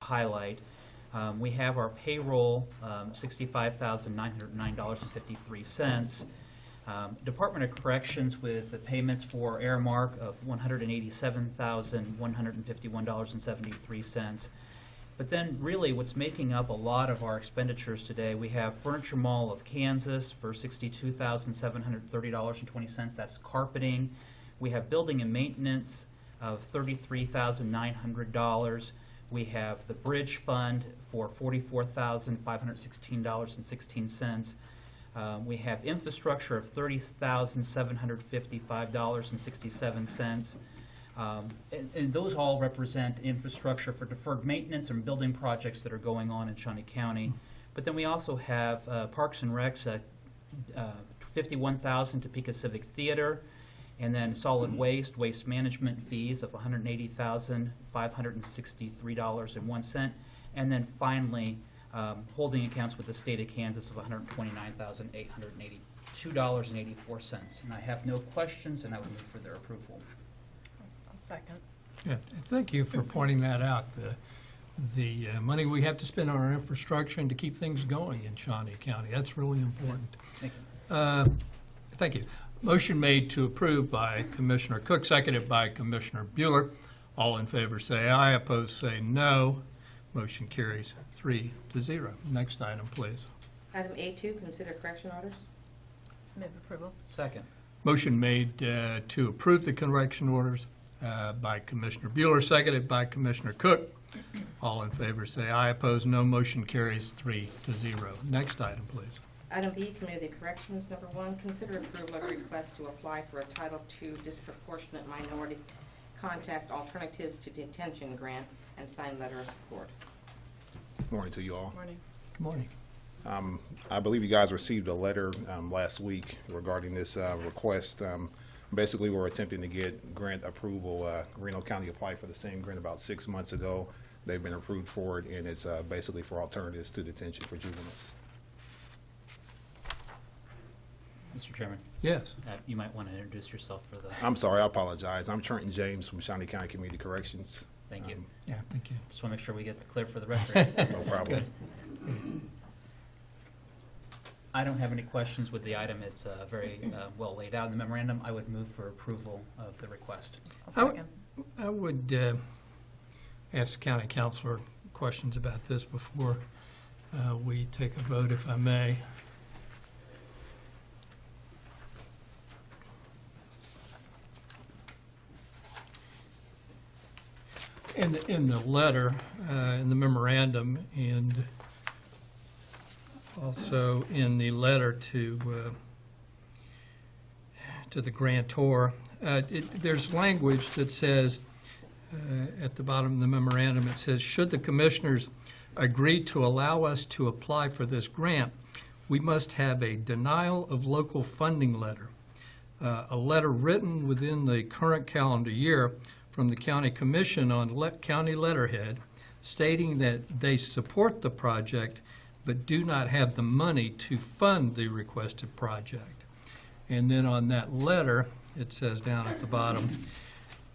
highlight. We have our payroll, $65,909.53. Department of Corrections with the payments for Aramark of $187,151.73. But then really what's making up a lot of our expenditures today, we have Furniture Mall of Kansas for $62,730.20. That's carpeting. We have building and maintenance of $33,900. We have the Bridge Fund for $44,516.16. We have infrastructure of $30,755.67. And those all represent infrastructure for deferred maintenance and building projects that are going on in Shawnee County. But then we also have Parks and Recs at $51,000 Topeka Civic Theater, and then solid waste management fees of $180,563.01, and then finally holding accounts with the state of Kansas of $129,882.84. And I have no questions, and I would move for their approval. I'll second. Yeah, thank you for pointing that out. The money we have to spend on our infrastructure and to keep things going in Shawnee County, that's really important. Thank you. Thank you. Motion made to approve by Commissioner Cook, seconded by Commissioner Bueller. All in favor say aye, opposed say no. Motion carries 3-0. Next item, please. Item A2, consider correction orders. Move approval. Second. Motion made to approve the correction orders by Commissioner Bueller, seconded by Commissioner Cook. All in favor say aye, opposed no. Motion carries 3-0. Next item, please. Item B, Committee of the Corrections, number 1, consider approval of request to apply for a Title II Disproportionate Minority Contact Alternatives to Detention Grant and sign letter of support. Good morning to you all. Morning. Good morning. I believe you guys received a letter last week regarding this request. Basically, we're attempting to get grant approval. Reno County applied for the same grant about 6 months ago. They've been approved for it, and it's basically for alternatives to detention for juveniles. Mr. Chairman, Yes. you might want to introduce yourself for the, I'm sorry, I apologize. I'm Trenton James from Shawnee County Community Corrections. thank you. Yeah, thank you. Just want to make sure we get the clear for the record. No problem. I don't have any questions with the item. It's very well laid out in the memorandum. I would move for approval of the request. I'll second. I would ask County Councilor questions about this before we take a vote, if I may. In the letter, in the memorandum, and also in the letter to the grantor, there's language that says, at the bottom of the memorandum, it says, should the commissioners agree to allow us to apply for this grant, we must have a denial of local funding letter, a letter written within the current calendar year from the county commission on county letterhead stating that they support the project but do not have the money to fund the requested project. And then on that letter, it says down at the bottom,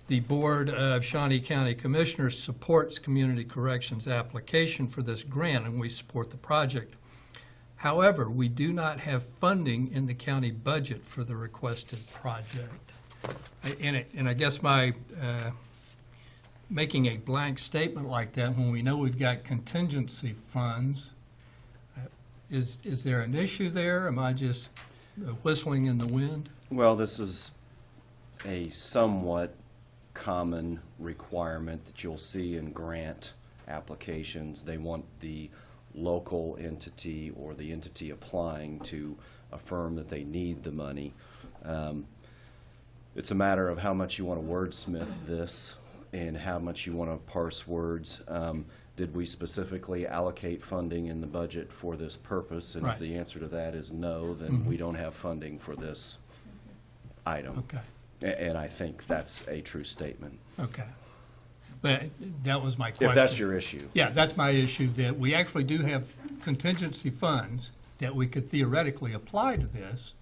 the Board of Shawnee County Commissioners supports Community Corrections application for this grant, and we support the project. However, we do not have funding in the county budget for the requested project. And I guess my making a blank statement like that when we know we've got contingency funds, is there an issue there? Am I just whistling in the wind? Well, this is a somewhat common requirement that you'll see in grant applications. They want the local entity or the entity applying to affirm that they need the money. It's a matter of how much you want to wordsmith this and how much you want to parse words. Did we specifically allocate funding in the budget for this purpose? And Right. if the answer to that is no, then we don't have funding for this item. Okay, And I think that's a true statement. okay. But that was my question. If that's your issue. Yeah, that's my issue, that we actually do have contingency funds that we could theoretically apply to this,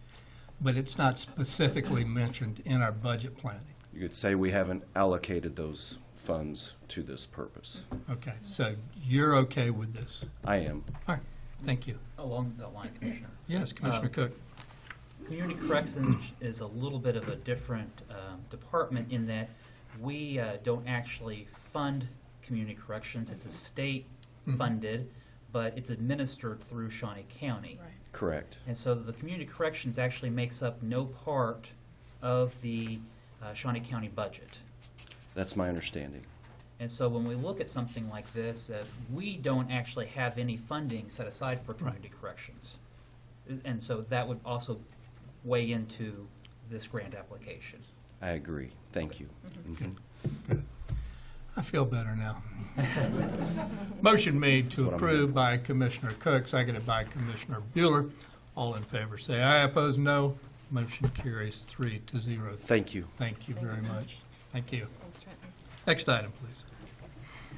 but it's not specifically mentioned in our budget planning. You could say we haven't allocated those funds to this purpose. Okay, so you're okay with this? I am. All right, thank you. Along that line, Commissioner. Yes, Commissioner Cook? Community corrections is a little bit of a different department in that we don't actually fund community corrections. It's a state-funded, but it's administered through Shawnee County. Right. Correct. And so the community corrections actually makes up no part of the Shawnee County budget. That's my understanding. And so when we look at something like this, we don't actually have any funding set aside for community corrections. And so that would also weigh into this grant application. I agree. Thank you. Mhm. Good. I feel better now. Motion made to That's what I'm here approve for. by Commissioner Cook, seconded by Commissioner Bueller. All in favor, say aye. Opposed, no. Motion carries 3-0. Thank you. Thank you very much. Thank you. Thanks, Trenton. Next item, please.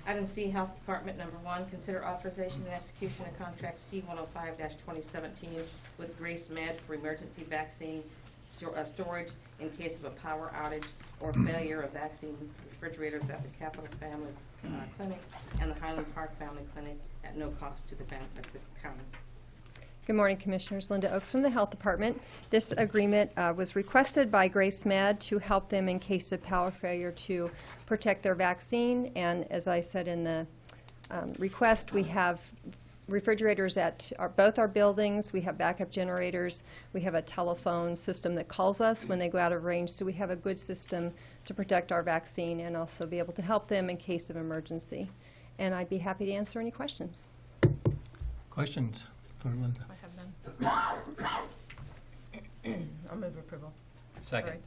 Item C, Health Department, number 1, consider authorization and execution of contract C-105-2017 with Grace Med for emergency vaccine storage in case of a power outage or failure of vaccine refrigerators at the Capital Family Clinic and the Highland Park Family Clinic at no cost to the county. Good morning, Commissioners. Linda Oaks from the Health Department. This agreement was requested by Grace Med to help them in case of power failure to protect their vaccine. And as I said in the request, we have refrigerators at both our buildings. We have backup generators. We have a telephone system that calls us when they go out of range. So we have a good system to protect our vaccine and also be able to help them in case of emergency. And I'd be happy to answer any questions. Questions for Linda? I have none. I'll move approval. Second.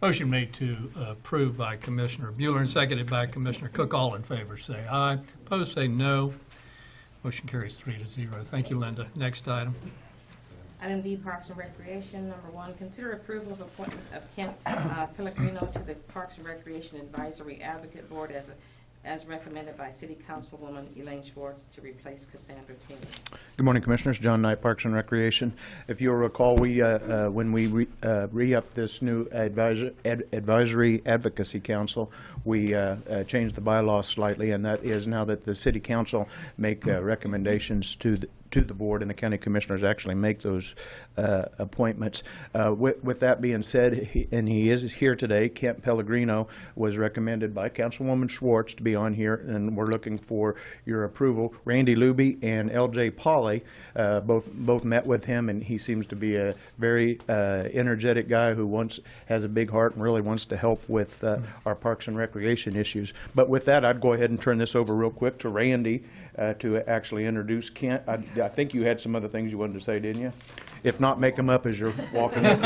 Motion made to approve by Commissioner Bueller and seconded by Commissioner Cook. All in favor, say aye. Opposed, say no. Motion carries 3-0. Thank you, Linda. Next item. Item D, Parks and Recreation, number 1, consider approval of appointment of Kent Pellegrino to the Parks and Recreation Advisory Advocate Board as recommended by City Councilwoman Elaine Schwartz to replace Cassandra Taylor. Good morning, Commissioners. John Knight, Parks and Recreation. If you'll recall, we when we re-upped this new advisory advocacy council, we changed the bylaws slightly, and that is now that the City Council make recommendations to the board, and the county commissioners actually make those appointments. With that being said, he is here today. Kent Pellegrino was recommended by Councilwoman Schwartz to be on here, and we're looking for your approval. Randy Luby and L.J. Pauley both met with him, and he seems to be a very energetic guy who has a big heart and really wants to help with our parks and recreation issues. But with that, I'd go ahead and turn this over real quick to Randy to actually introduce Kent. I think you had some other things you wanted to say, didn't you? If not, make them up as you're walking up.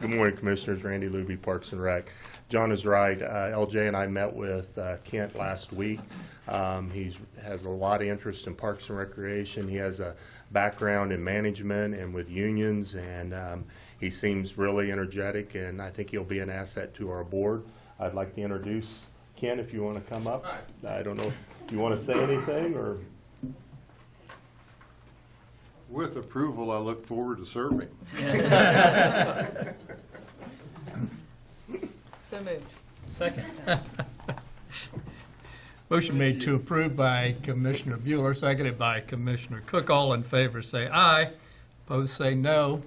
Good morning, Commissioners. Randy Luby, Parks and Rec. John is right. LJ and I met with Kent last week. He has a lot of interest in Parks and Recreation. He has a background in management and with unions, and he seems really energetic, and I think he'll be an asset to our board. I'd like to introduce Ken, if you want to come up. I don't know if you want to say anything, or... With approval, I look forward to serving. So moved. Second. Motion made to approve by Commissioner Bueller, seconded by Commissioner Cook. All in favor, say aye. Opposed, say no.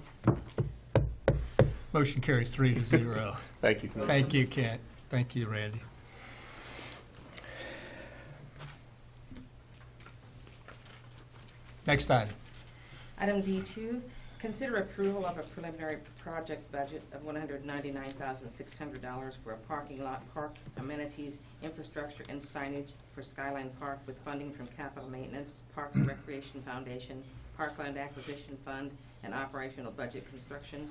Motion carries 3-0. Thank you, Commissioner. Thank you, Kent. Thank you, Randy. Next item. Item D2, consider approval of a preliminary project budget of $199,600 for a parking lot, park amenities, infrastructure, and signage for Skyline Park with funding from Capital Maintenance, Parks and Recreation Foundation, Parkland Acquisition Fund, and Operational Budget Construction.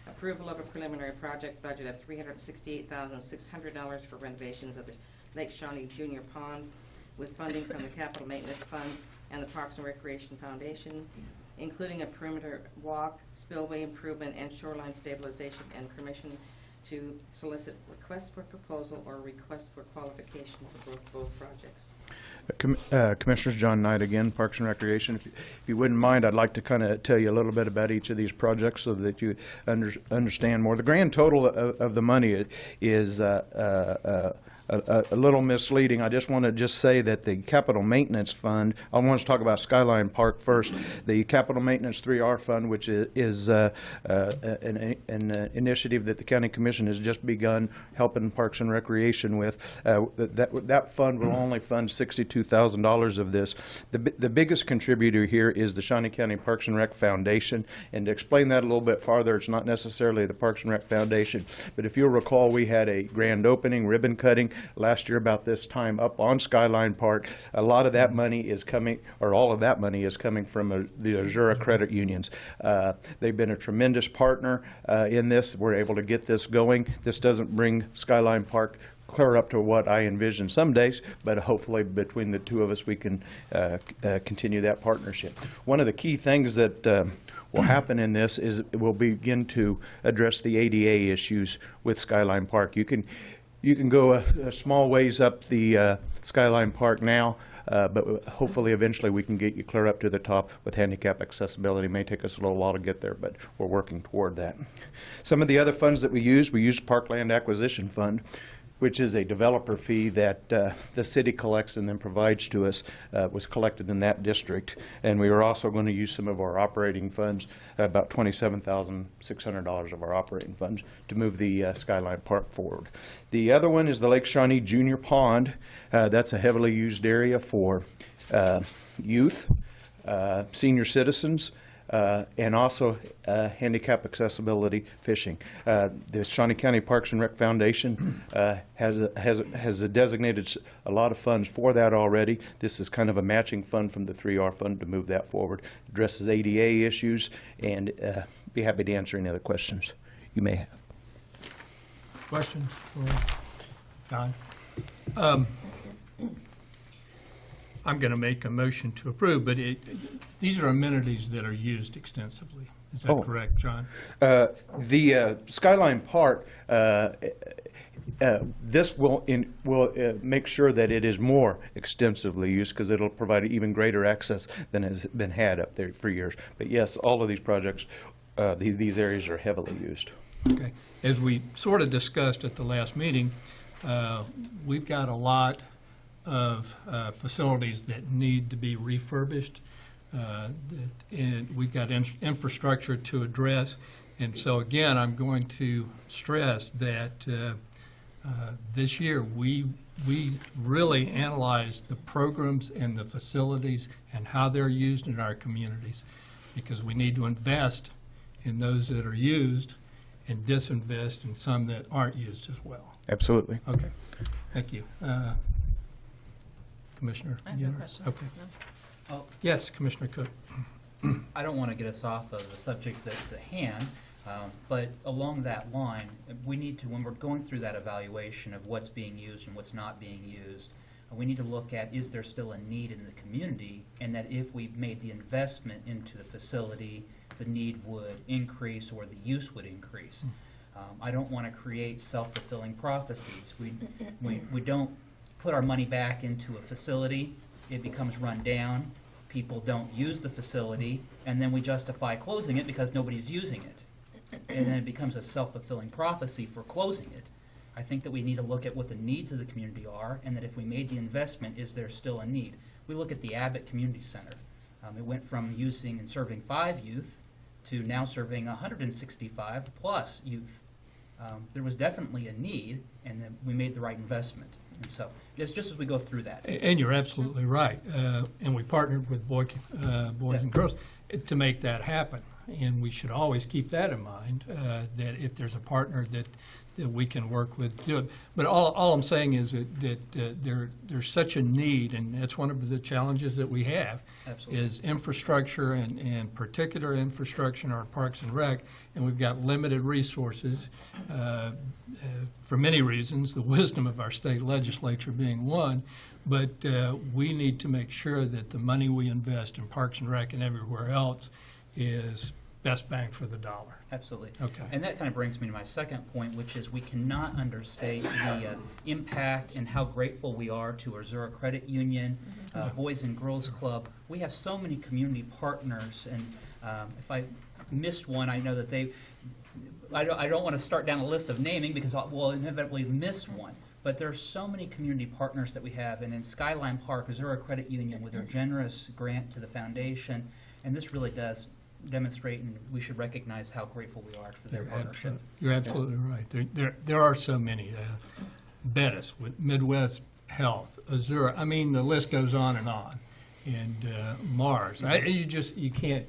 Approval of a preliminary project budget of $368,600 for renovations of the Lake Shawnee Junior Pond with funding from the Capital Maintenance Fund and the Parks and Recreation Foundation, including a perimeter walk, spillway improvement, and shoreline stabilization, and permission to solicit requests for proposal or requests for qualification for both projects. Commissioners, John Knight again, Parks and Recreation. If you wouldn't mind, I'd like to kind of tell you a little bit about each of these projects so that you understand more. The grand total of the money is a little misleading. I just want to say that the capital maintenance fund, I want to talk about Skyline Park first. The capital maintenance 3R fund, which is an initiative that the county commission has just begun helping Parks and Recreation with. That fund will only fund $62,000 of this. The biggest contributor here is the Shawnee County Parks and Rec Foundation. And to explain that a little bit farther, it's not necessarily the Parks and Rec Foundation, but if you'll recall, we had a grand opening, ribbon cutting, last year about this time up on Skyline Park. A lot of that money is coming, or all of that money is coming from the Azura credit unions. They've been a tremendous partner in this. We're able to get this going. This doesn't bring Skyline Park clear up to what I envision some days, but hopefully between the two of us we can continue that partnership. One of the key things that will happen in this is we'll begin to address the ADA issues with Skyline Park. You can go a small ways up the Skyline Park now, but hopefully eventually we can get you clear up to the top with handicap accessibility. It may take us a little while to get there, but we're working toward that. Some of the other funds that we use Parkland Acquisition Fund, which is a developer fee that the city collects and then provides to us, was collected in that district. And we are also going to use some of our operating funds, about $27,600 of our operating funds, to move the Skyline Park forward. The other one is the Lake Shawnee Junior Pond. That's a heavily used area for youth, senior citizens, and also handicap accessibility fishing. The Shawnee County Parks and Rec Foundation has designated a lot of funds for that already. This is kind of a matching fund from the 3R fund to move that forward. Addresses ADA issues, and be happy to answer any other questions you may have. Questions for John? I'm going to make a motion to approve, but these are amenities that are used extensively. Is that correct, John? The Skyline Park, this will make sure that it is more extensively used because it'll provide even greater access than has been had up there for years. But yes, all of these projects, these areas are heavily used. Okay. As we sort of discussed at the last meeting, we've got a lot of facilities that need to be refurbished. And we've got infrastructure to address. And so again, I'm going to stress that this year we really analyzed the programs and the facilities and how they're used in our communities, because we need to invest in those that are used and disinvest in some that aren't used as well. Absolutely. Okay, thank you. Commissioner? I have no questions. Okay. No. Oh, Yes, Commissioner Cook. I don't want to get us off of the subject that's at hand, but along that line, we need to, when we're going through that evaluation of what's being used and what's not being used, we need to look at, is there still a need in the community, and that if we made the investment into the facility, the need would increase or the use would increase. I don't want to create self-fulfilling prophecies. We don't put our money back into a facility, it becomes run down, people don't use the facility, and then we justify closing it because nobody's using it. And then it becomes a self-fulfilling prophecy for closing it. I think that we need to look at what the needs of the community are, and that if we made the investment, is there still a need? We look at the Abbott Community Center. It went from using and serving 5 youth to now serving 165 plus youth. There was definitely a need, and then we made the right investment. And so, it's just as we go through that. And you're absolutely right. And we partnered with Boys and Girls to make that happen. And we should always keep that in mind, that if there's a partner that we can work with to do it. But all I'm saying is that there's such a need, and that's one of the challenges that we have, Absolutely. is infrastructure and particular infrastructure in our Parks and Rec, and we've got limited resources for many reasons, the wisdom of our state legislature being one, but we need to make sure that the money we invest in Parks and Rec and everywhere else is best bang for the dollar. Absolutely. Okay. And that kind of brings me to my second point, which is we cannot understate the impact and how grateful we are to Azura Credit Union, Boys and Girls Club. We have so many community partners, and if I missed one, I know that I don't want to start down a list of naming because we'll inevitably miss one. But there are so many community partners that we have, and in Skyline Park, Azura Credit Union with their generous grant to the foundation, and this really does demonstrate, and we should recognize how grateful we are for their partnership. You're absolutely right. There are so many. Bettis with Midwest Health, Azura. I mean, the list goes on. And Mars. You can't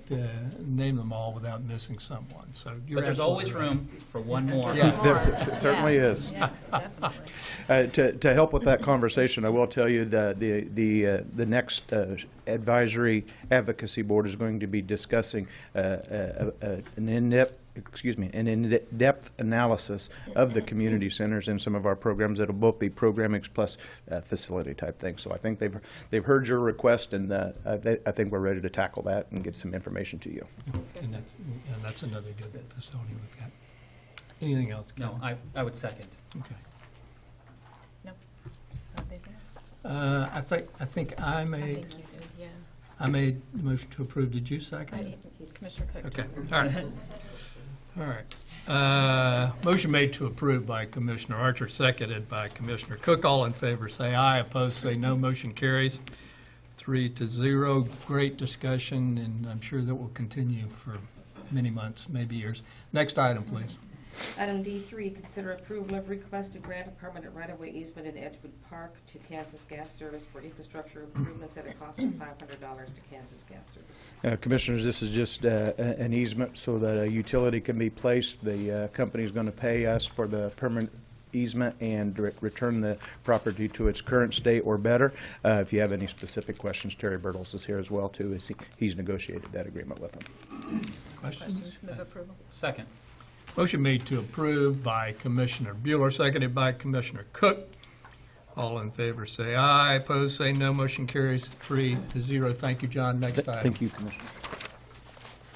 name them all without missing someone. So you're But there's absolutely always right. room for one more. Yeah. There certainly is. Yeah, definitely. To help with that conversation, I will tell you that the next advisory advocacy board is going to be discussing an in-depth analysis of the community centers in some of our programs. It'll both be programming plus facility type things. So I think they've heard your request, and I think we're ready to tackle that and get some information to you. And that's another good facility we've got. Anything else? No, Kevin? I would second. Okay. No, I think yes. I think I I made think you did, yeah. I made the motion to approve. Did you second? Commissioner Cook Okay. just. All right. All right. Motion made to approve by Commissioner Archer, seconded by Commissioner Cook. All in favor say aye. Opposed say no. Motion carries 3-0. Great discussion, and I'm sure that will continue for many months, maybe years. Next item, please. Item D3, consider approval of request to grant a permanent right-of-way easement in Edgewood Park to Kansas Gas Service for infrastructure improvements at a cost of $500 to Kansas Gas Service. Commissioners, this is just an easement so that a utility can be placed. The company is going to pay us for the permanent easement and return the property to its current state or better. If you have any specific questions, Terry Bertels is here as well, too. He's negotiated that agreement with them. Questions? Move approval. Second. Motion made to approve by Commissioner Bueller, seconded by Commissioner Cook. All in favor say aye. Opposed say no. Motion carries 3-0. Thank you, John. Next item. Thank you, Commissioner.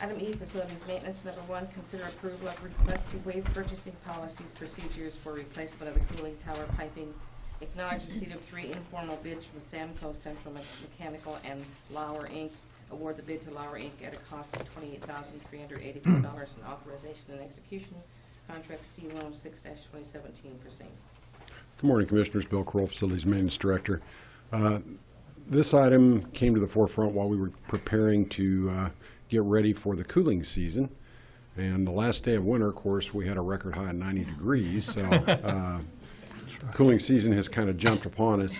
Item E, facilities maintenance. Number 1, consider approval of request to waive purchasing policies procedures for replacement of the cooling tower piping. Acknowledge receipt of 3 informal bids from Samco Central Mechanical and Lauer, Inc. Award the bid to Lauer, Inc. at a cost of $28,384 and authorization and execution. Contract C-106-2017 for same. Good morning, Commissioners. Bill Kroll, Facilities Maintenance Director. This item came to the forefront while we were preparing to get ready for the cooling season. And the last day of winter, of course, we had a record high of 90 degrees, so cooling season has kind of jumped upon us.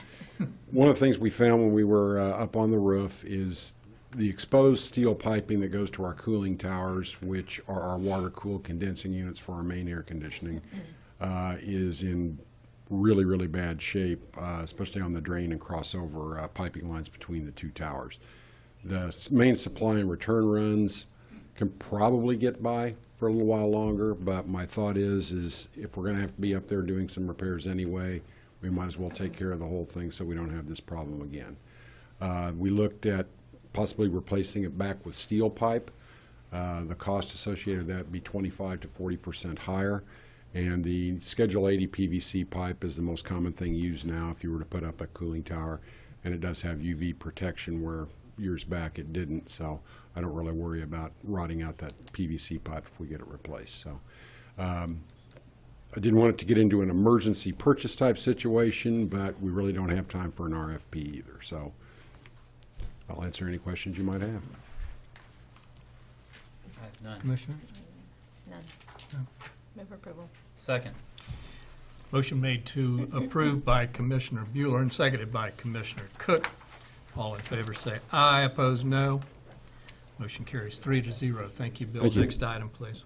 One of the things we found when we were up on the roof is the exposed steel piping that goes to our cooling towers, which are our water-cooled condensing units for our main air conditioning, is in really, really bad shape, especially on the drain and crossover piping lines between the 2 towers. The main supply and return runs can probably get by for a little while longer, but my thought is if we're going to have to be up there doing some repairs anyway, we might as well take care of the whole thing so we don't have this problem again. We looked at possibly replacing it back with steel pipe. The cost associated with that would be 25 to 40% higher. And the Schedule 80 PVC pipe is the most common thing used now if you were to put up a cooling tower. And it does have UV protection where years back it didn't. So I don't really worry about rotting out that PVC pipe if we get it replaced. So I didn't want it to get into an emergency purchase type situation, but we really don't have time for an RFP either. So I'll answer any questions you might have. I have none. Commissioner? None. No. Move approval. Second. Motion made to approve by Commissioner Bueller and seconded by Commissioner Cook. All in favor say aye. Opposed, no. Motion carries 3-0. Thank you, Bill. Thank you. Next item, please.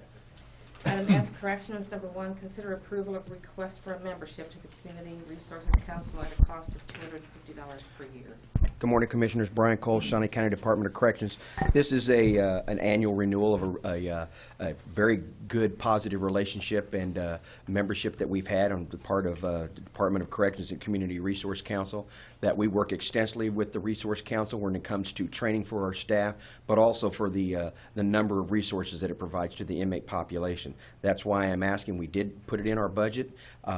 Item F, corrections. Number 1, consider approval of request for a membership to the Community Resources Council at a cost of $250 per year. Good morning, Commissioners. Brian Cole, Shawnee County Department of Corrections. This is an annual renewal of a very good, positive relationship and membership that we've had on the part of the Department of Corrections and Community Resource Council, that we work extensively with the Resource Council when it comes to training for our staff, but also for the number of resources that it provides to the inmate population. That's why I'm asking, we did put it in our budget.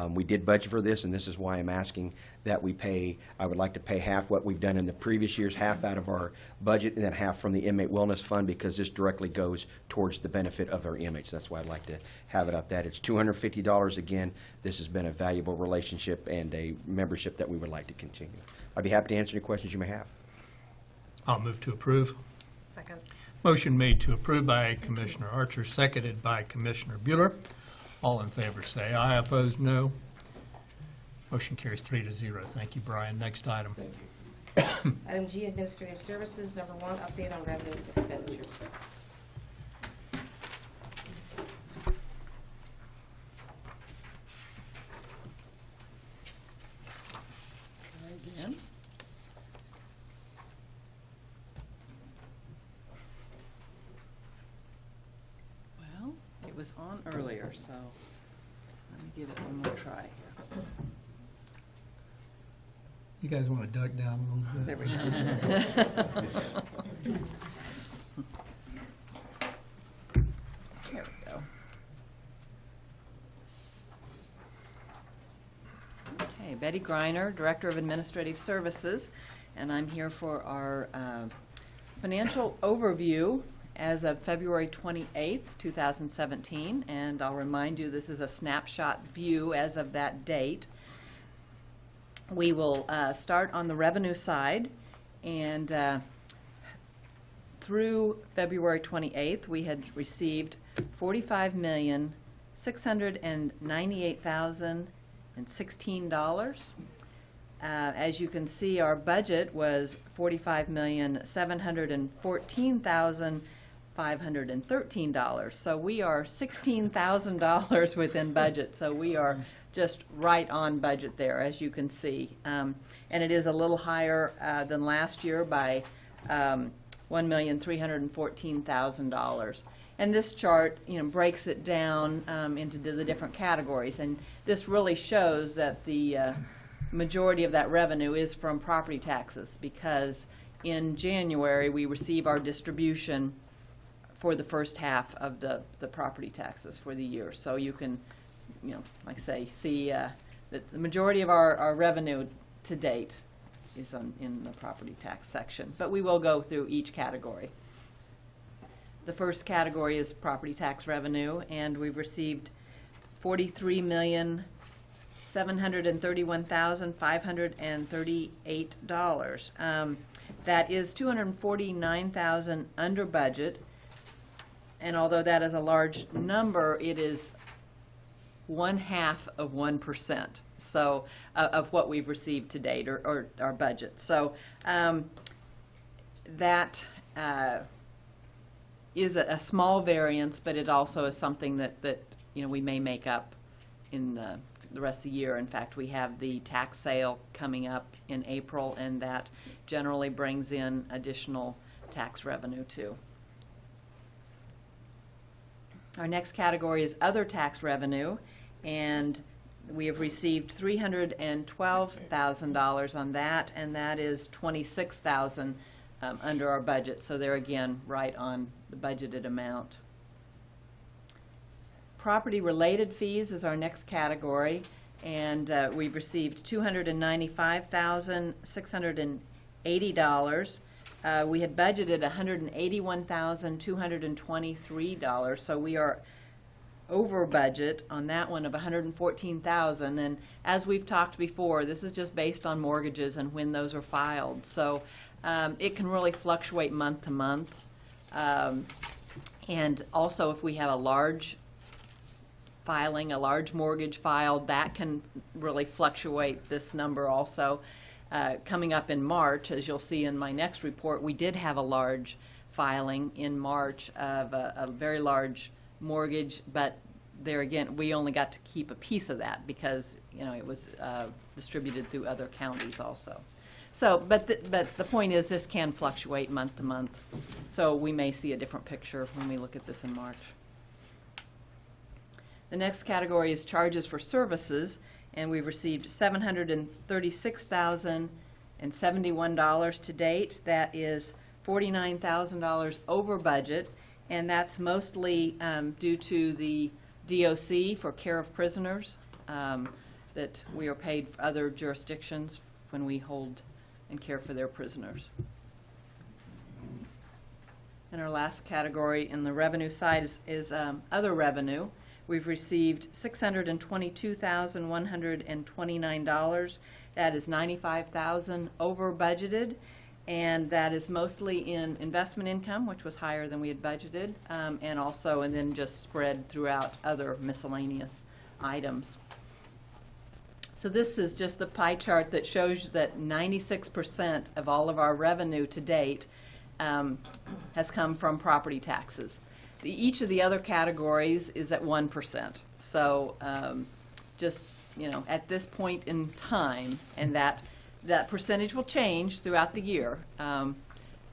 We did budget for this, and this is why I'm asking that we pay, I would like to pay half what we've done in the previous years, half out of our budget, and then half from the Inmate Wellness Fund, because this directly goes towards the benefit of our inmates. That's why I'd like to have it up that. It's $250 again. This has been a valuable relationship and a membership that we would like to continue. I'd be happy to answer any questions you may have. I'll move to approve. Second. Motion made to approve by Commissioner Archer, seconded by Commissioner Bueller. All in favor say aye. Opposed, no. Motion carries 3-0. Thank you, Brian. Next item. Item G, Administrative Services. Number 1, update on revenue and expenditures. Try again. Well, it was on earlier, so let me give it one more try here. You guys want to duck down a little bit? There we go. There we go. Okay, Betty Greiner, Director of Administrative Services, and I'm here for our financial overview as of February 28th, 2017, and I'll remind you this is a snapshot view as of that date. We will start on the revenue side, and through February 28th, we had received $45,698,016. As you can see, our budget was $45,714,513. So we are $16,000 within budget. So we are just right on budget there, as you can see. And it is a little higher than last year by $1,314,000. And this chart, breaks it down into the different categories. And this really shows that the majority of that revenue is from property taxes, because in January we receive our distribution for the first half of the property taxes for the year. So you can, like I say, see that the majority of our revenue to date is in the property tax section. But we will go through each category. The first category is property tax revenue, and we've received $43,731,538. That is $249,000 under budget, and although that is a large number, it is 0.5% so of what we've received to date, or our budget. So that is a small variance, but it also is something that we may make up in the rest of the year. In fact, we have the tax sale coming up in April, and that generally brings in additional tax revenue too. Our next category is other tax revenue, and we have received $312,000 on that, and that is $26,000 under our budget. So they're again right on the budgeted amount. Property-related fees is our next category, and we've received $295,680. We had budgeted $181,223, so we are over budget on that one of $114,000. And as we've talked before, this is just based on mortgages and when those are filed. So it can really fluctuate month to month. And also, if we have a large filing, a large mortgage filed, that can really fluctuate this number also. Coming up in March, as you'll see in my next report, we did have a large filing in March of a very large mortgage, but there again, we only got to keep a piece of that because it was distributed through other counties also. So, but the point is, this can fluctuate month to month, so we may see a different picture when we look at this in March. The next category is charges for services, and we've received $736,071 to date. That is $49,000 over budget, and that's mostly due to the DOC for care of prisoners, that we are paid for other jurisdictions when we hold and care for their prisoners. And our last category in the revenue side is other revenue. We've received $622,129. That is $95,000 over budgeted, and that is mostly in investment income, which was higher than we had budgeted, and then just spread throughout other miscellaneous items. So this is just the pie chart that shows that 96% of all of our revenue to date has come from property taxes. Each of the other categories is at 1%. So just, at this point in time, and that percentage will change throughout the year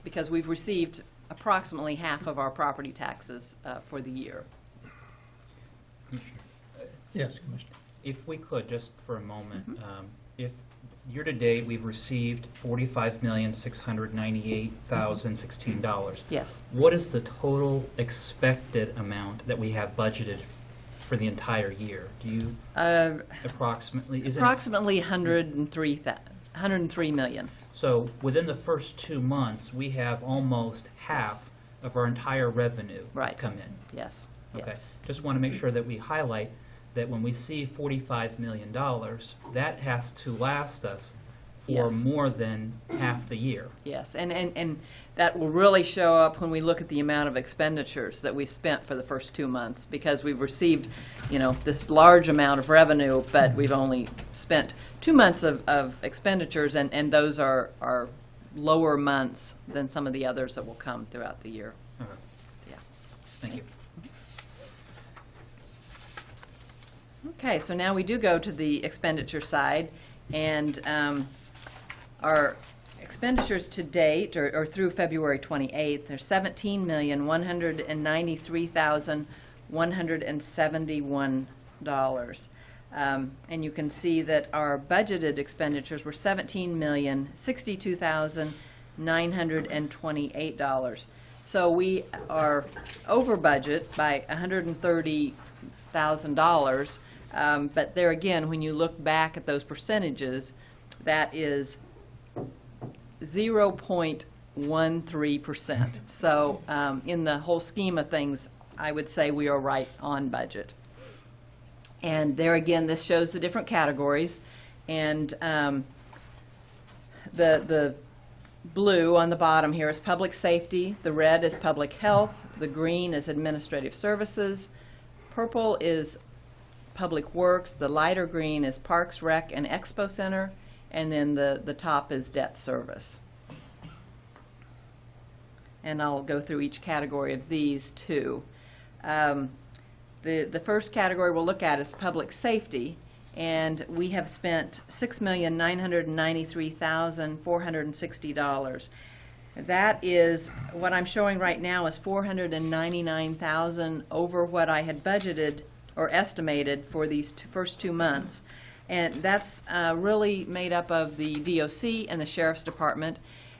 because we've received approximately half of our property taxes for the year. Yes, Commissioner. If we could, just for a moment, if year-to-date, we've received $45,698,016. Yes. What is the total expected amount that we have budgeted for the entire year? Do you approximately? Approximately $103 million. So within the first 2 months, we have almost half of our entire revenue that's come in. Yes. Okay. Yes. Just want to make sure that we highlight that when we see $45 million, that has to last us for Yes. more than half the year. Yes, and that will really show up when we look at the amount of expenditures that we've spent for the first 2 months, because we've received, this large amount of revenue, but we've only spent 2 months of expenditures, and those are lower months than some of the others that will come throughout the year. Okay. Yeah. Thank you. Okay, so now we do go to the expenditure side, and our expenditures to date, or through February 28th, are $17,193,171. And you can see that our budgeted expenditures were $17,062,928. So we are over budget by $130,000. But there again, when you look back at those percentages, that is 0.13%. So in the whole scheme of things, I would say we are right on budget. And there again, this shows the different categories. And the blue on the bottom here is public safety. The red is public health. The green is administrative services. Purple is Public Works, the lighter green is Parks, Rec, and Expo Center, and then the top is debt service. And I'll go through each category of these too. The first category we'll look at is public safety, and we have spent $6,993,460. That is, what I'm showing right now is $499,000 over what I had budgeted or estimated for these first 2 months. And that's really made up of the DOC and the Sheriff's Department.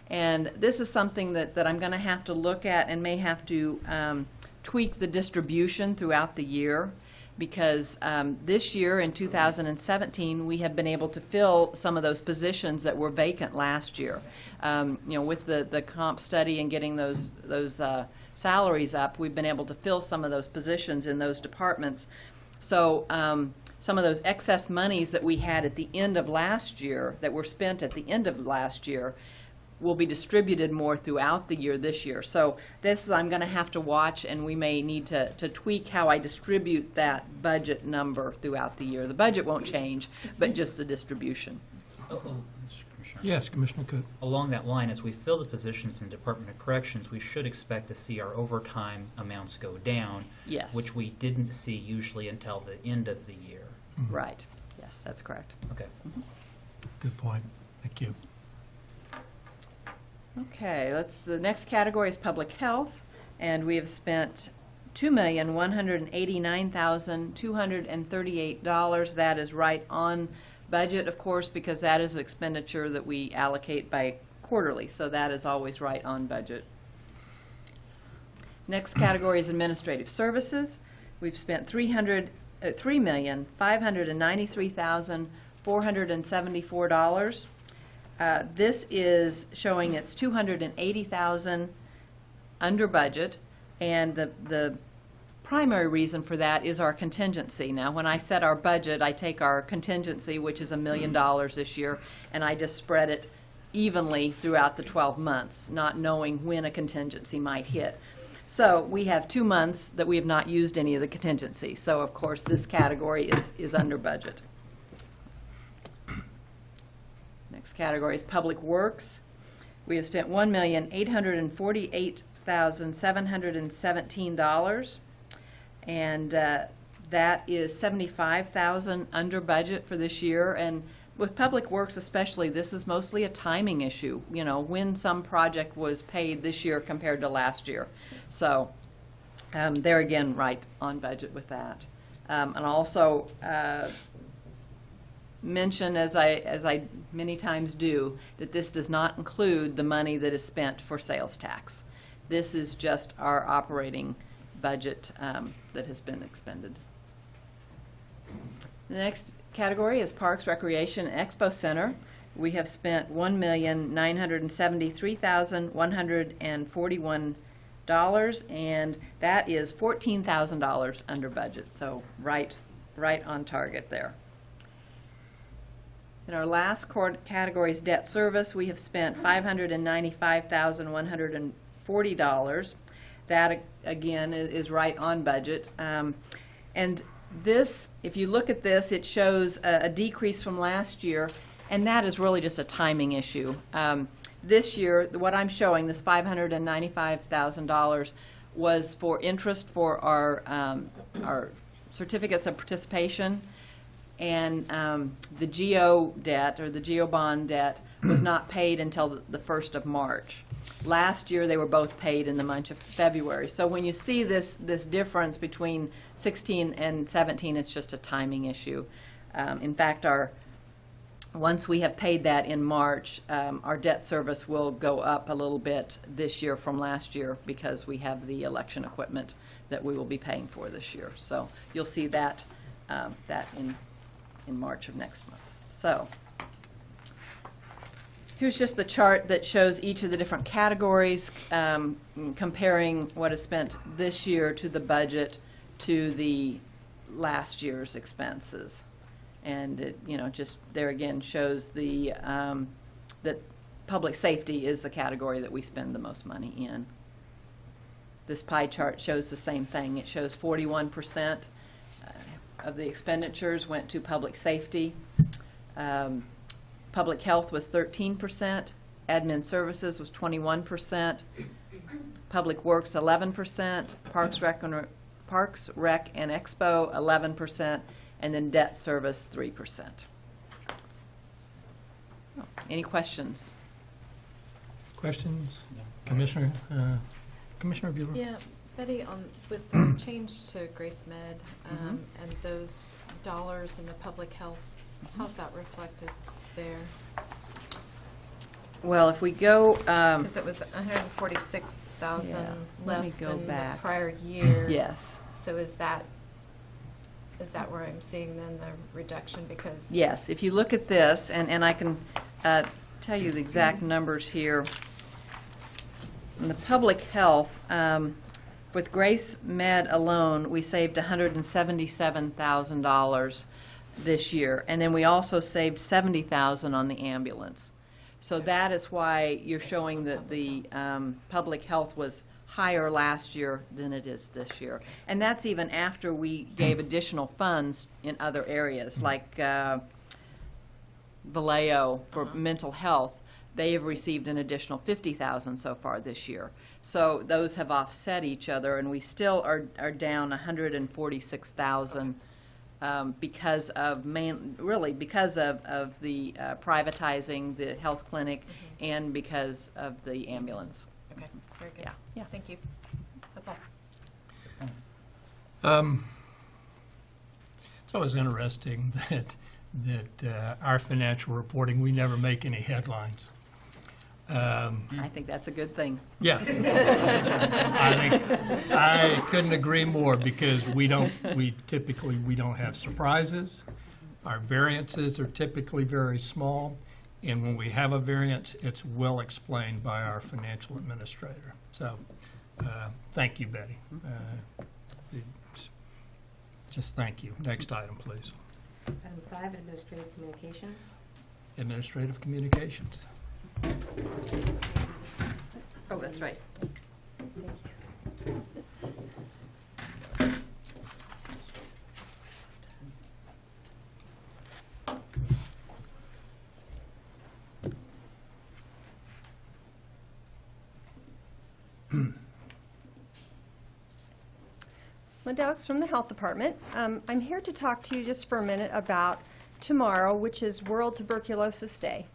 And this is something that I'm going to have to look at and may have to tweak the distribution throughout the year, because this year in 2017 we have been able to fill some of those positions that were vacant last year. With the comp study and getting those salaries up, we've been able to fill some of those positions in those departments. So some of those excess monies that we had at the end of last year, that were spent at the end of last year, will be distributed more throughout the year this year. So this I'm going to have to watch, and we may need to tweak how I distribute that budget number throughout the year. The budget won't change, but just the distribution. Mr. Commissioner. Yes, Commissioner Cook. Along that line, as we fill the positions in Department of Corrections, we should expect to see our overtime amounts go down. Yes. Which we didn't see usually until the end of the year. Right. Yes, that's correct. Okay. Good point. Thank you. Okay, the next category is public health, and we have spent $2,189,238. That is right on budget, of course, because that is an expenditure that we allocate by quarterly, so that is always right on budget. Next category is administrative services. We've spent $3,593,474. This is showing it's $280,000 under budget, and the primary reason for that is our contingency. Now, when I set our budget, I take our contingency, which is $1 million this year, and I just spread it evenly throughout the 12 months, not knowing when a contingency might hit. So we have 2 months that we have not used any of the contingency. So, of course, this category is under budget. Next category is Public Works. We have spent $1,848,717, and that is $75,000 under budget for this year. And with Public Works especially, this is mostly a timing issue, you know, when some project was paid this year compared to last year. So they're again right on budget with that. And also mention, as I many times do, that this does not include the money that is spent for sales tax. This is just our operating budget that has been expended. The next category is Parks, Recreation, and Expo Center. We have spent $1,973,141, and that is $14,000 under budget. So right on target there. In our last category is debt service. We have spent $595,140. That again is right on budget. And this, if you look at this, it shows a decrease from last year, and that is really just a timing issue. This year, what I'm showing, this $595,000, was for interest for our certificates of participation, and the GO debt, or the GO bond debt, was not paid until the 1st of March. Last year, they were both paid in the month of February. So when you see this difference between 16 and 17, it's just a timing issue. In fact, once we have paid that in March, our debt service will go up a little bit this year from last year because we have the election equipment that we will be paying for this year. So you'll see that in March of next month. So here's just the chart that shows each of the different categories, comparing what is spent this year to the budget to the last year's expenses. And it, just there again shows that public safety is the category that we spend the most money in. This pie chart shows the same thing. It shows 41% of the expenditures went to public safety. Public health was 13%. Admin services was 21%. Public works 11%. Parks, Rec, and Expo 11%. And then debt service 3%. Any questions? Questions? Commissioner Bueller? Yeah, Betty, with the change to Grace Med and those dollars in the public health, how's that reflected there? Well, if we go, Because it was 146,000 Yeah, less let me go than back. the prior year. yes, So is that where I'm seeing then the reduction? Because yes. If you look at this, and I can tell you the exact numbers here. In the public health, with Grace Med alone, we saved $177,000 this year, and then we also saved $70,000 on the ambulance. So that is why you're showing that the public health was higher last year than it is this year. And that's even after we gave additional funds in other areas, like Vallejo for mental health. They have received an additional $50,000 so far this year. So those have offset each other, and we still are down $146,000 because of really because of the privatizing the health clinic and because of the ambulance. Okay, very good. Yeah, yeah. Thank you. That's all. It's always interesting that our financial reporting, we never make any headlines. I think that's a good thing. Yeah. I couldn't agree more, because we typically don't have surprises. Our variances are typically very small, and when we have a variance, it's well explained by our financial administrator. So, thank you, Betty. Just thank you. Next item, please. Item 5, administrative communications. Administrative communications. Oh, that's right. Linda Oaks from the Health Department. I'm here to talk to you just for a minute about tomorrow, which is World Tuberculosis Day.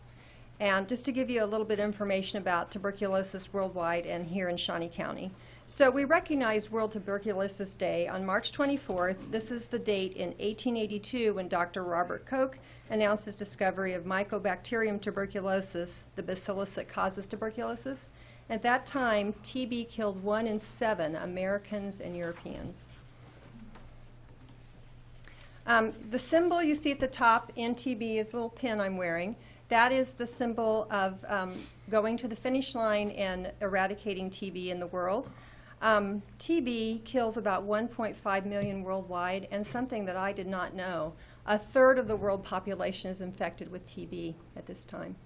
And just to give you a little bit of information about tuberculosis worldwide and here in Shawnee County. So we recognize World Tuberculosis Day on March 24th. This is the date in 1882 when Dr. Robert Koch announced his discovery of Mycobacterium tuberculosis, the bacillus that causes tuberculosis. At that time, TB killed 1 in 7 Americans and Europeans. The symbol you see at the top in TB is a little pin I'm wearing. That is the symbol of going to the finish line and eradicating TB in the world. TB kills about 1.5 million worldwide, and something that I did not know, a third of the world population is infected with TB at this time.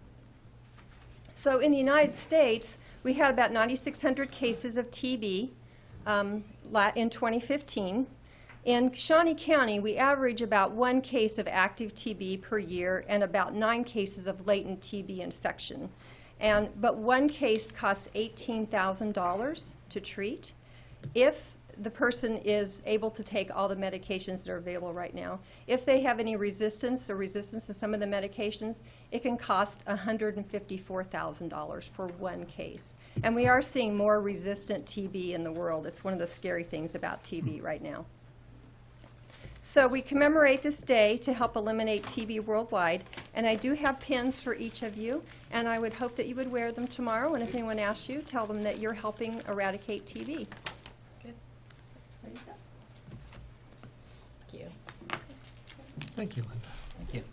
So in the United States, we had about 9,600 cases of TB in 2015. In Shawnee County, we average about 1 case of active TB per year and about 9 cases of latent TB infection. But 1 case costs $18,000 to treat. If the person is able to take all the medications that are available right now, if they have any resistance or resistance to some of the medications, it can cost $154,000 for 1 case. And we are seeing more resistant TB in the world. It's one of the scary things about TB right now. So we commemorate this day to help eliminate TB worldwide, and I do have pins for each of you, and I would hope that you would wear them tomorrow, and if anyone asks you, tell them that you're helping eradicate TB. Good. There you go. Thank you. Thank you, Linda. Thank you.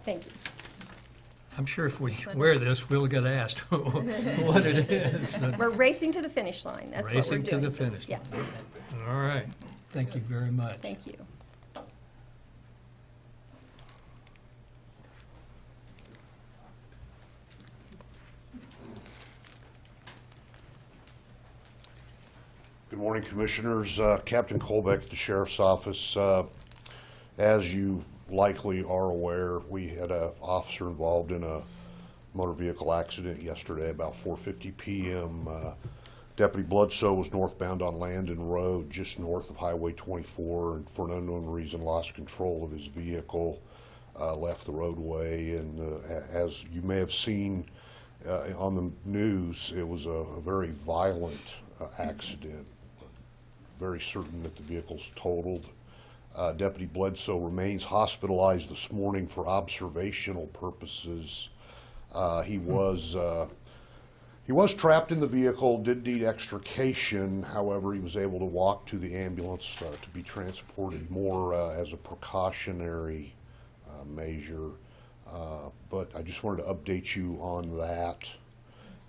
Thank you. I'm sure if we wear this, we'll get asked what it is. But We're racing to the finish line. That's what we're racing to doing. the finish line. Yes. All right. Thank you very much. Thank you. Good morning, Commissioners. Captain Colbeck at the Sheriff's Office. As you likely are aware, we had an officer involved in a motor vehicle accident yesterday about 4:50 p.m. Deputy Bloodsoe was northbound on Landon Road, just north of Highway 24, and for an unknown reason lost control of his vehicle, left the roadway, and as you may have seen on the news, it was a very violent accident. Very certain that the vehicle's totaled. Deputy Bledsoe remains hospitalized this morning for observational purposes. He was trapped in the vehicle, did need extrication. However, he was able to walk to the ambulance to be transported more as a precautionary measure. But I just wanted to update you on that.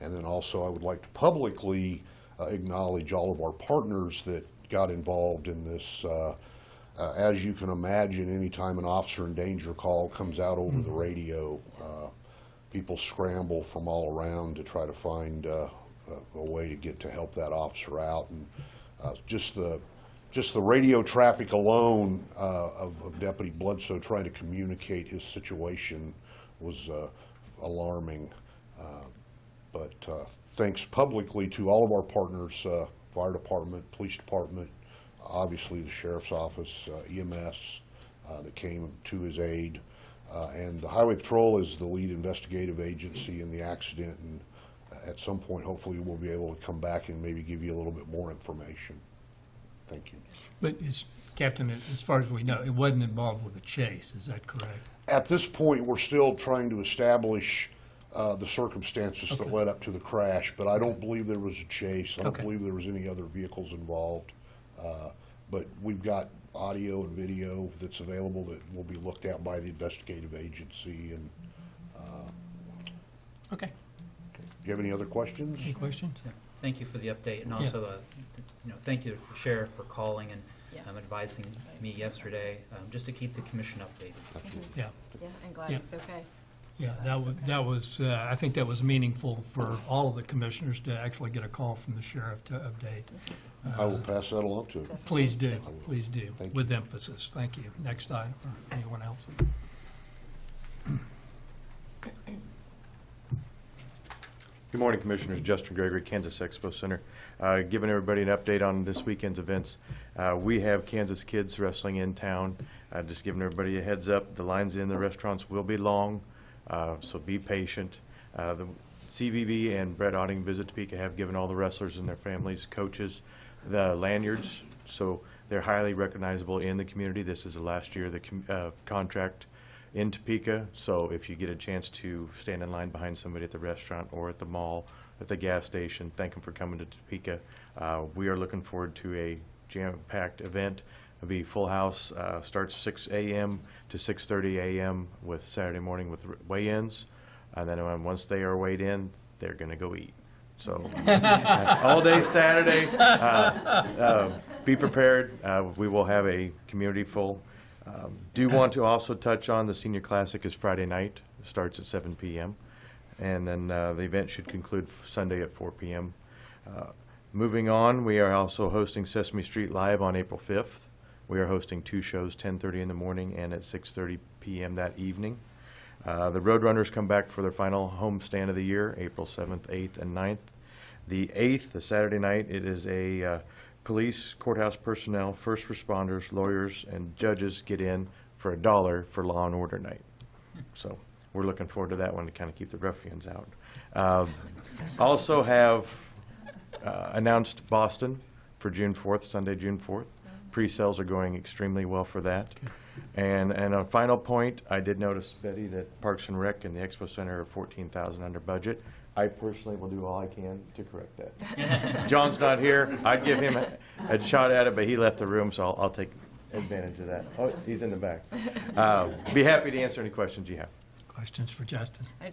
And then also I would like to publicly acknowledge all of our partners that got involved in this. As you can imagine, anytime an officer in danger call comes out over the radio, people scramble from all around to try to find a way to get to help that officer out. And just the radio traffic alone of Deputy Bledsoe trying to communicate his situation was alarming. But thanks publicly to all of our partners, fire department, police department, obviously the sheriff's office, EMS that came to his aid. And the Highway Patrol is the lead investigative agency in the accident, and at some point, hopefully, we'll be able to come back and maybe give you a little bit more information. Thank you. But Captain, as far as we know, it wasn't involved with a chase, is that correct? At this point, we're still trying to establish the circumstances that led up to the crash, but I don't believe there was a chase. I don't believe there was any other vehicles involved. But we've got audio and video that's available that will be looked at by the investigative agency. And Okay. do you have any other questions? Any questions? Yeah. Thank you for the update, and also, thank you, Sheriff, for calling and advising me yesterday, just to keep the commission updated. Yeah. Yeah, and glad Yeah. it's okay. Yeah, that was, I think that was meaningful for all of the commissioners to actually get a call from the sheriff to update. I will pass that along to him. Please do, please do, Thank you. with emphasis. Thank you. Next item, or anyone else? Good morning, Commissioners. Justin Gregory, Kansas Expo Center. Giving everybody an update on this weekend's events. We have Kansas Kids Wrestling in town. Just giving everybody a heads up. The lines in the restaurants will be long, so be patient. The CVB and Brett Otting Visit Topeka have given all the wrestlers and their families, coaches, the lanyards, so they're highly recognizable in the community. This is the last year of the contract in Topeka, so if you get a chance to stand in line behind somebody at the restaurant or at the mall, at the gas station, thank them for coming to Topeka. We are looking forward to a jam-packed event. It'll be full house, starts 6 a.m. to 6:30 a.m. with Saturday morning with weigh-ins, and then once they are weighed in, they're going to go eat. So all day Saturday, be prepared. We will have a community full. Do want to also touch on the Senior Classic is Friday night. It starts at 7 p.m. And then the event should conclude Sunday at 4 p.m. Moving on, we are also hosting Sesame Street Live on April 5th. We are hosting 2 shows, 10:30 in the morning and at 6:30 p.m. that evening. The Roadrunners come back for their final home stand of the year, April 7th, 8th, and 9th. The 8th, the Saturday night, it is a police, courthouse personnel, first responders, lawyers, and judges get in for $1 for Law and Order night. So we're looking forward to that one to kind of keep the ruffians out. Also have announced Boston for June 4th, Sunday, June 4th. Pre-sales are going extremely well for that. And a final point, I did notice, Betty, that Parks and Rec and the Expo Center are $14,000 under budget. I personally will do all I can to correct that. John's not here. I'd give him a shot at it, but he left the room, so I'll take advantage of that. Oh, he's in the back. Be happy to answer any questions you have. Questions for Justin? Are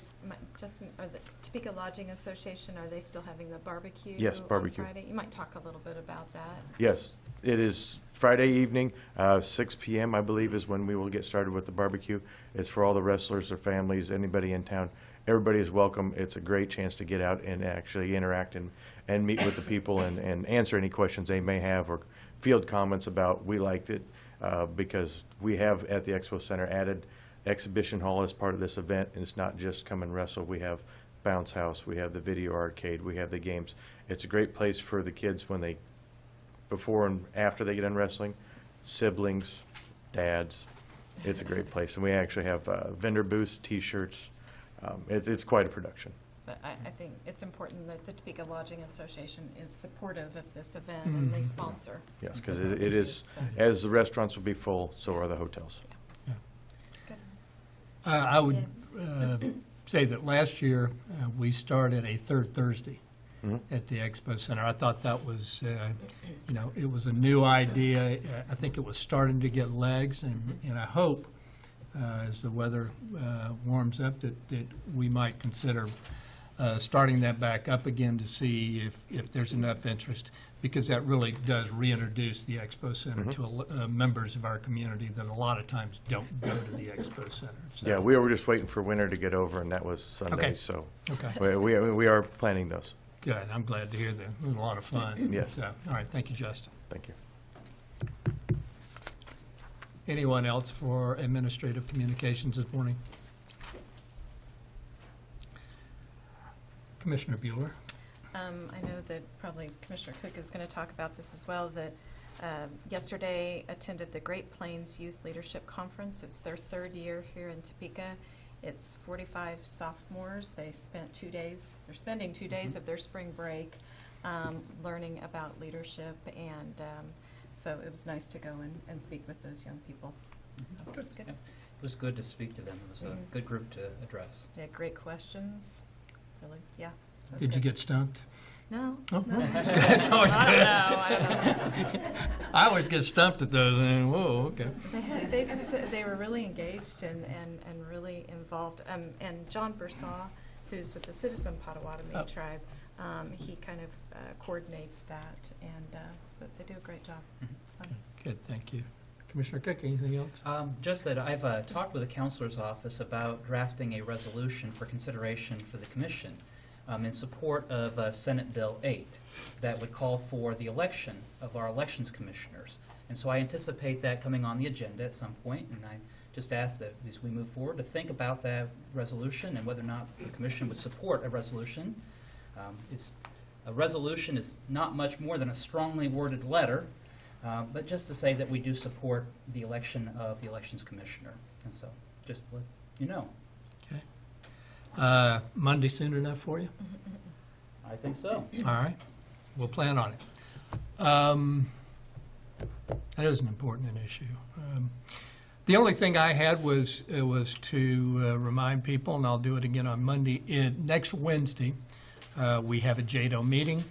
the Topeka Lodging Association, are they still having the barbecue? Yes, barbecue. On Friday? You might talk a little bit about that. Yes, it is Friday evening, 6 p.m., I believe, is when we will get started with the barbecue. It's for all the wrestlers, their families, anybody in town. Everybody is welcome. It's a great chance to get out and actually interact and meet with the people and answer any questions they may have or field comments about. We liked it because we have at the Expo Center added exhibition hall as part of this event, and it's not just come and wrestle. We have bounce house, we have the video arcade, we have the games. It's a great place for the kids when they, before and after they get done wrestling, siblings, dads. It's a great place, and we actually have vendor booths, T-shirts. It's quite a production. But I think it's important that the Topeka Lodging Association is supportive of this event and they sponsor. Yes, because it is, as the restaurants will be full, so are the hotels. I would say that last year, we started a third Thursday at the Expo Center. I thought that was, it was a new idea. I think it was starting to get legs, and I hope as the weather warms up that we might consider starting that back up again to see if there's enough interest, because that really does reintroduce the Expo Center to members of our community that a lot of times don't go to the Expo Center. So. Yeah, we were just waiting for winter to get over, and that was Sunday, Okay. so Okay. we are planning those. Good. I'm glad to hear that. It was a lot of fun. Yes. So, all right. Thank you, Justin. Thank you. Anyone else for administrative communications this morning? Commissioner Bueller. I know that probably Commissioner Cook is going to talk about this as well, that yesterday attended the Great Plains Youth Leadership Conference. It's their third year here in Topeka. It's 45 sophomores. They spent 2 days, they're spending 2 days of their spring break learning about leadership, and so it was nice to go and speak with those young people. Good. Yeah, it was good to speak to them. It was a good group to address. They had great questions, really, yeah. So it's Did you good. get stumped? No. Oh, no. that's good. It's always I good. don't know, I don't know. I always get stumped at those, and whoa, okay. They were really engaged and really involved. And John Bursaw, who's with the Citizen Potawatomi Oh. tribe, he kind of coordinates that, and so they do a great job. It's fun. Good, thank you. Commissioner Cook, anything else? Just that I've talked with the counselor's office about drafting a resolution for consideration for the commission in support of Senate Bill 8 that would call for the election of our elections commissioners. And so I anticipate that coming on the agenda at some point, and I just ask that as we move forward to think about that resolution and whether or not the commission would support a resolution. A resolution is not much more than a strongly worded letter, but just to say that we do support the election of the elections commissioner. And so, just let you know. Okay. Monday soon enough for you? I think so. All right, we'll plan on it. That is an important issue. The only thing I had was to remind people, and I'll do it again on Monday, next Wednesday, we have a JADO meeting.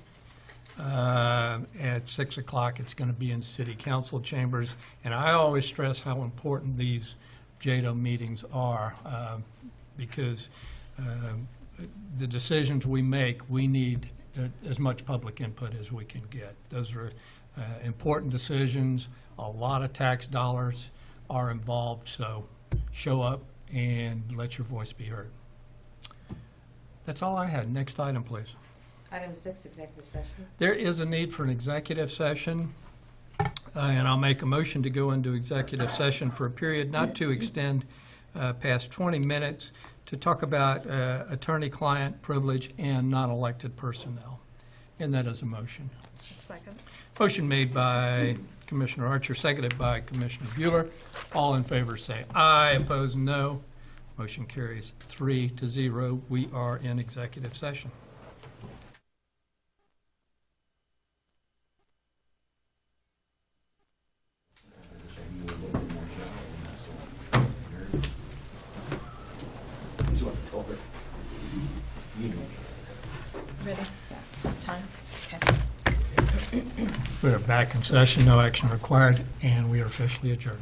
At 6 o'clock, it's going to be in City Council chambers, and I always stress how important these JADO meetings are, because the decisions we make, we need as much public input as we can get. Those are important decisions. A lot of tax dollars are involved, so show up and let your voice be heard. That's all I had. Next item, please. Item 6, executive session. There is a need for an executive session, and I'll make a motion to go into executive session for a period not to extend past 20 minutes to talk about attorney-client privilege and non-elected personnel. And that is a motion. Second. Motion made by Commissioner Archer, seconded by Commissioner Bueller. All in favor say aye, opposed no. Motion carries 3-0. We are in executive session. Ready? Time? Okay. We are back in session, no action required, and we are officially adjourned.